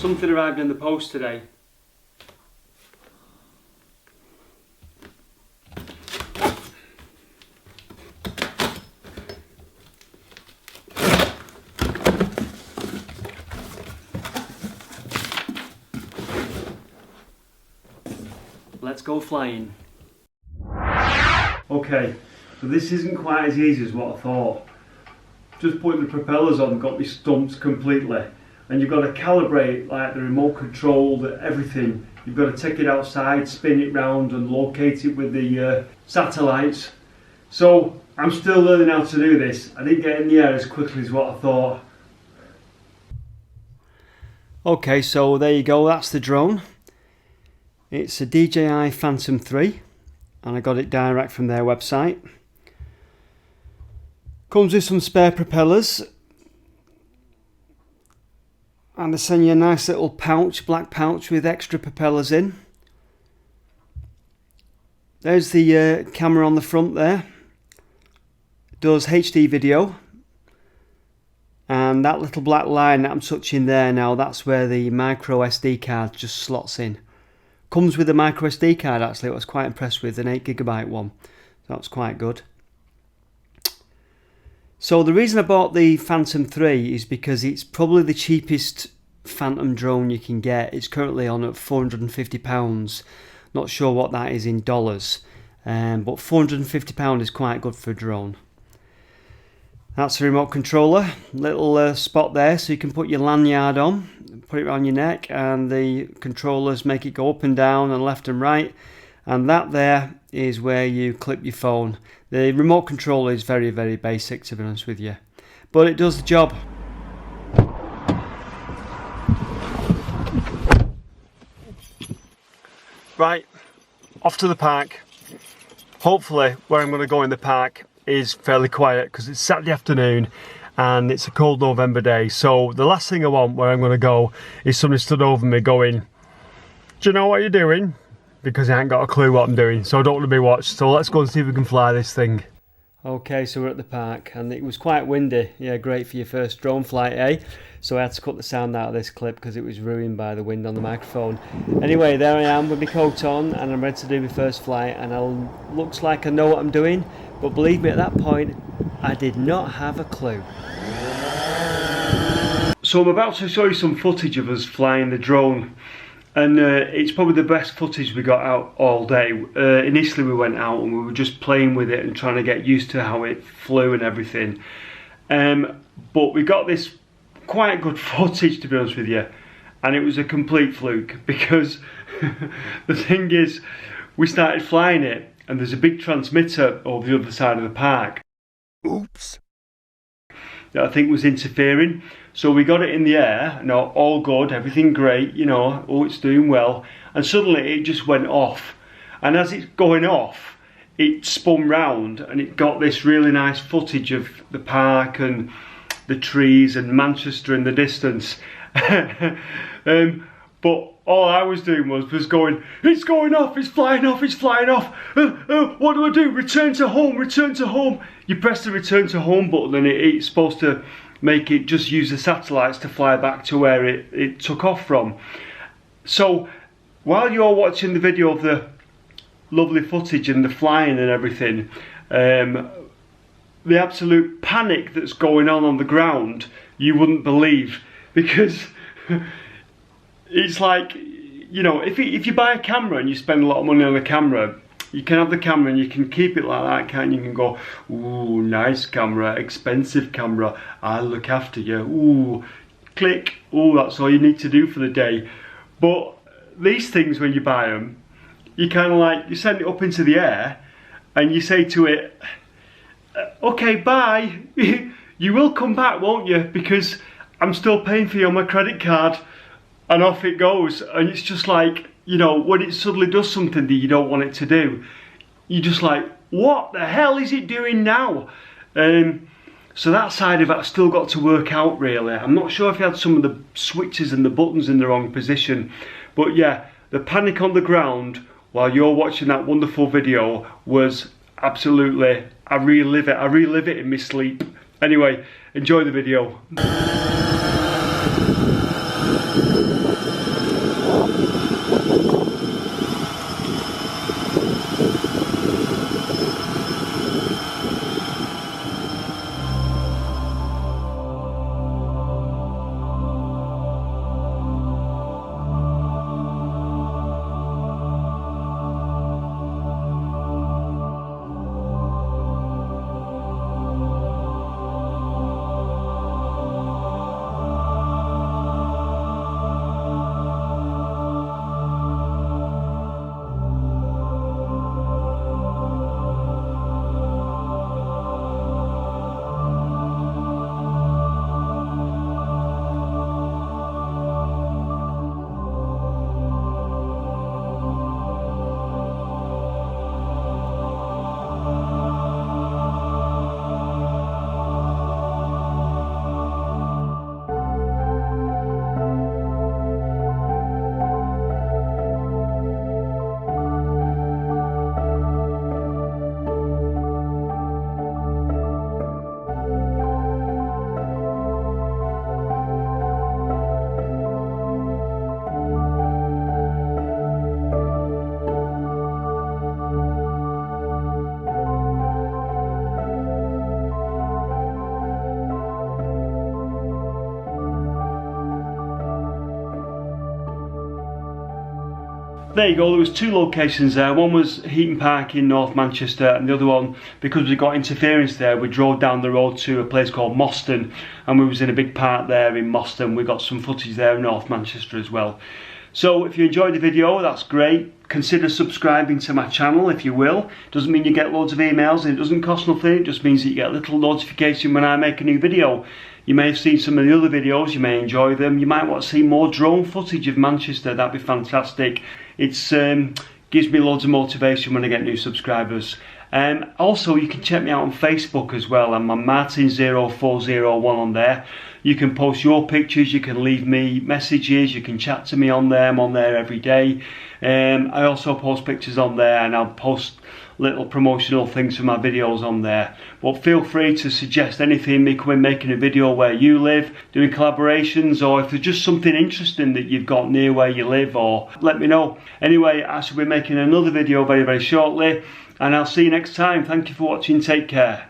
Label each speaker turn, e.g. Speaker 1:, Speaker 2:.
Speaker 1: Something arrived in the post today. Let's go flying. Okay, so this isn't quite as easy as what I thought. Just putting the propellers on got me stumped completely. And you've got to calibrate like the remote control, everything. You've got to take it outside, spin it round and locate it with the satellites. So I'm still learning how to do this. I didn't get in the air as quickly as what I thought. Okay, so there you go, that's the drone. It's a DJI Phantom 3 and I got it direct from their website. Comes with some spare propellers. And they send you a nice little pouch, black pouch with extra propellers in. There's the camera on the front there. It does HD video. And that little black line that I'm touching there now, that's where the micro SD card just slots in. Comes with a micro SD card actually, I was quite impressed with, an 8GB one. That's quite good. So the reason I bought the Phantom 3 is because it's probably the cheapest Phantom drone you can get. It's currently on at £450. Not sure what that is in dollars, but £450 is quite good for a drone. That's the remote controller, little spot there so you can put your lanyard on, put it around your neck, and the controllers make it go up and down and left and right. And that there is where you clip your phone. The remote controller is very, very basic, to be honest with you, but it does the job. Right, off to the park. Hopefully where I'm going to go in the park is fairly quiet because it's Saturday afternoon and it's a cold November day. So the last thing I want where I'm going to go is somebody stood over me going, "Do you know what you're doing?" Because I ain't got a clue what I'm doing, so I don't want to be watched. So let's go and see if we can fly this thing. Okay, so we're at the park and it was quite windy. Yeah, great for your first drone flight, eh? So I had to cut the sound out of this clip because it was ruined by the wind on the microphone. Anyway, there I am with my coat on and I'm ready to do my first flight, and looks like I know what I'm doing, but believe me, at that point I did not have a clue. So I'm about to show you some footage of us flying the drone. And it's probably the best footage we got out all day. Initially we went out and we were just playing with it and trying to get used to how it flew and everything. But we got this quite good footage, to be honest with you. And it was a complete fluke because the thing is, we started flying it and there's a big transmitter over the other side of the park. Oops. That I think was interfering. So we got it in the air, no, all good, everything great, you know, oh, it's doing well. And suddenly it just went off. And as it's going off, it spun round and it got this really nice footage of the park and the trees and Manchester in the distance. But all I was doing was going, "It's going off, it's flying off, it's flying off. What do I do? Return to home, return to home." You press the return to home button and it's supposed to make it just use the satellites to fly back to where it took off from. So while you're watching the video of the lovely footage and the flying and everything, the absolute panic that's going on the ground, you wouldn't believe, because it's like, you know, if you buy a camera and you spend a lot of money on a camera, you can have the camera and you can keep it like that, can't you? You can go, "Ooh, nice camera, expensive camera, I'll look after you." Ooh, click. Ooh, that's all you need to do for the day. But these things, when you buy them, you kind of like, you send it up into the air and you say to it, "Okay, bye. You will come back, won't you? Because I'm still paying for you on my credit card." And off it goes. And it's just like, you know, when it suddenly does something that you don't want it to do, you're just like, what the hell is it doing now? So that side of it I've still got to work out, really. I'm not sure if you had some of the switches and the buttons in the wrong position. But yeah, the panic on the ground while you're watching that wonderful video was absolutely, I relive it in my sleep. Anyway, enjoy the video. there you go, there was two locations there. One was Heaton Park in North Manchester, and the other one, because we got interference there, we drove down the road to a place called Moston, and we was in a big park there in Moston. We got some footage there in North Manchester as well. So if you enjoyed the video, that's great. Consider subscribing to my channel if you will. Doesn't mean you get loads of emails, and it doesn't cost nothing. It just means that you get a little notification when I make a new video. You may have seen some of the other videos, you may enjoy them. You might want to see more drone footage of Manchester, that'd be fantastic. It's gives me loads of motivation when I get new subscribers. Also, you can check me out on Facebook as well. I'm on Martin0401 on there. You can post your pictures, you can leave me messages, you can chat to me on there. I'm on there every day. I also post pictures on there, and I'll post little promotional things for my videos on there. But feel free to suggest anything, me coming making a video where you live, doing collaborations, or if there's just something interesting that you've got near where you live, or let me know. Anyway, I shall be making another video very, very shortly, and I'll see you next time. Thank you for watching, take care.